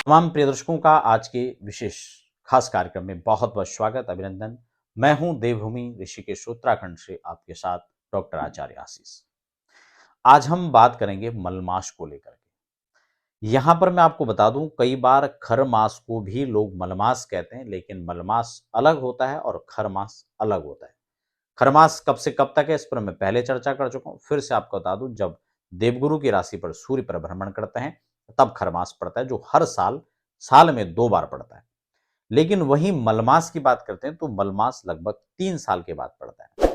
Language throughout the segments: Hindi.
तमाम प्रिय दर्शकों का आज के विशेष खास कार्यक्रम में बहुत बहुत स्वागत, अभिनंदन। मैं हूं देवभूमि ऋषिकेश उत्तराखंड से आपके साथ डॉक्टर आचार्य आशीष। आज हम बात करेंगे मलमास को लेकर के। यहां पर मैं आपको बता दूं, कई बार खरमास को भी लोग मलमास कहते हैं, लेकिन मलमास अलग होता है और खरमास अलग होता है। खरमास कब से कब तक है, इस पर मैं पहले चर्चा कर चुका हूं। फिर से आपको बता दूं, जब देवगुरु की राशि पर सूर्य पर भ्रमण करते हैं तब खरमास पड़ता है, जो हर साल साल में 2 बार पड़ता है। लेकिन वही मलमास की बात करते हैं तो मलमास लगभग 3 साल के बाद पड़ता है।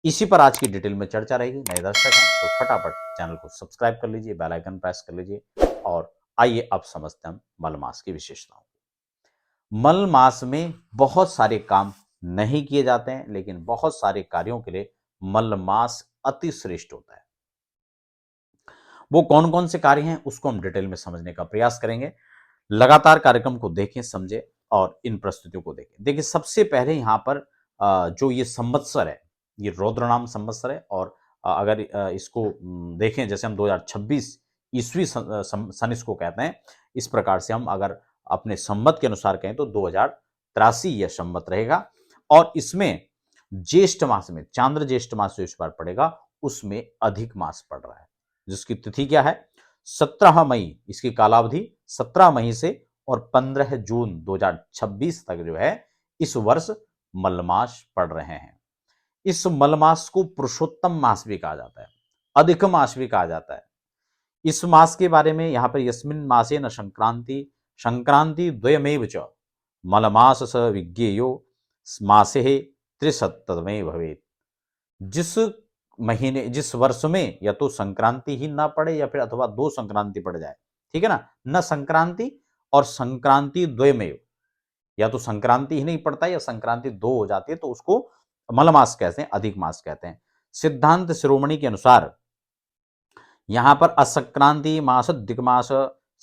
इसी पर आज की डिटेल में चर्चा रहेगी। नए दर्शक हैं तो फटाफट चैनल को सब्सक्राइब कर लीजिए, बेल आइकन प्रेस कर लीजिए और आइए अब समझते हैं मलमास की विशेषताओं। मलमास में बहुत सारे काम नहीं किए जाते हैं, लेकिन बहुत सारे कार्यों के लिए मलमास अति श्रेष्ठ होता है। वो कौन कौन से कार्य हैं उसको हम डिटेल में समझने का प्रयास करेंगे। लगातार कार्यक्रम को देखें, समझें और इन प्रस्तुतियों को देखें। देखिए, सबसे पहले यहाँ पर जो ये संवत्सर है, ये रौद्र नाम संवत्सर है और अगर इसको देखें, जैसे हम 2026 ईस्वी सन इसको कहते हैं। इस प्रकार से हम अगर अपने संवत के अनुसार कहें तो 2083 यह संवत रहेगा। और इसमें ज्येष्ठ मास में, चांद्र ज्येष्ठ मास जो इस बार पड़ेगा, उसमें अधिक मास पड़ रहा है, जिसकी तिथि क्या है, 17 मई। इसकी कालावधि 17 मई से और 15 जून 2026 तक जो है, इस वर्ष मलमास पड़ रहे हैं। इस मलमास को पुरुषोत्तम मास भी कहा जाता है, अधिक मास भी कहा जाता है। इस मास के बारे में यहाँ पर यस्मिन् मासे न संक्रांति संक्रांति द्वयमेव च मलमास स विज्ञेयो मासे त्रिशतमे भवेत्। जिस महीने, जिस वर्ष में या तो संक्रांति ही ना पड़े या फिर अथवा 2 संक्रांति पड़ जाए, ठीक है ना, न संक्रांति और संक्रांति द्वयमेव, या तो संक्रांति ही नहीं पड़ता है या संक्रांति 2 हो जाती है, तो उसको मलमास कहते हैं, अधिक मास कहते हैं। सिद्धांत शिरोमणि के अनुसार यहां पर असंक्रांति मास दिग्मास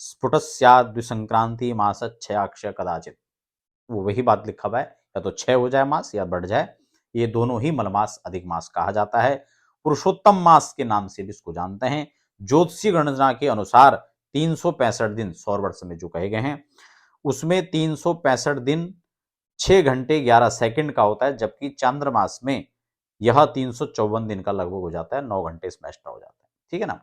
स्फुट द्विसंक्रांति मास क्षयाक्षय कदाचित, वो वही बात लिखा हुआ है, या तो क्षय हो जाए मास या बढ़ जाए, ये दोनों ही मलमास अधिक मास कहा जाता है। पुरुषोत्तम मास के नाम से भी इसको जानते हैं। ज्योतिषीय गणना के अनुसार 365 दिन सौर वर्ष में जो कहे गए हैं, उसमें 365 दिन 6 घंटे 11 सेकंड का होता है, जबकि चांद्रमास में यह 354 दिन का लगभग हो जाता है, 9 घंटे इसमें एक्स्ट्रा हो जाता है, ठीक है ना।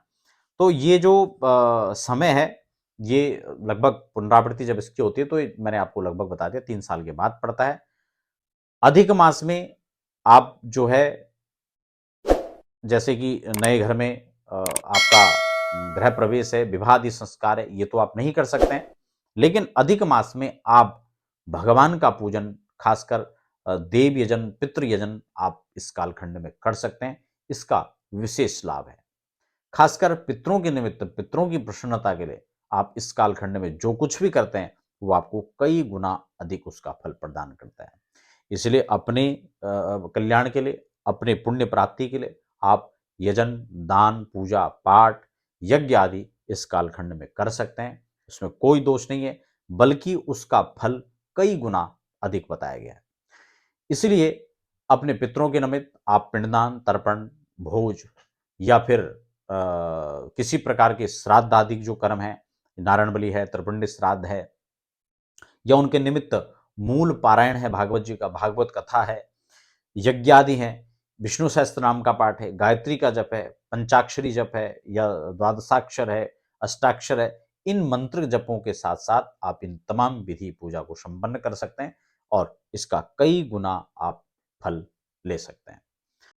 तो ये जो समय है, ये लगभग पुनरावृत्ति जब इसकी होती है तो मैंने आपको लगभग बता दिया 3 साल के बाद पड़ता है। अधिक मास में आप जो है, जैसे कि नए घर में आपका गृह प्रवेश है, विवाहादि संस्कार है, ये तो आप नहीं कर सकते हैं। लेकिन अधिक मास में आप भगवान का पूजन, खासकर देव यजन, पितृ यजन आप इस कालखंड में कर सकते हैं। इसका विशेष लाभ है। खासकर पितरों के निमित्त, पितरों की प्रसन्नता के लिए आप इस कालखंड में जो कुछ भी करते हैं, वो आपको कई गुना अधिक उसका फल प्रदान करता है। इसलिए अपने कल्याण के लिए, अपने पुण्य प्राप्ति के लिए आप यजन, दान, पूजा पाठ, यज्ञ आदि इस कालखंड में कर सकते हैं। उसमें कोई दोष नहीं है, बल्कि उसका फल कई गुना अधिक बताया गया है। इसलिए अपने पितरों के निमित्त आप पिंडदान, तर्पण, भोज या फिर किसी प्रकार के श्राद्ध आदि जो कर्म है, नारायण बलि है, तर्पण श्राद्ध है, या उनके निमित्त मूल पारायण है, भागवत जी का, भागवत कथा है, यज्ञ आदि है, विष्णु सहस्त्र नाम का पाठ है, गायत्री का जप है, पंचाक्षरी जप है, या द्वादशाक्षर है, अष्टाक्षर है, इन मंत्र जपों के साथ साथ आप इन तमाम विधि पूजा को संपन्न कर सकते हैं और इसका कई गुना आप फल ले सकते हैं।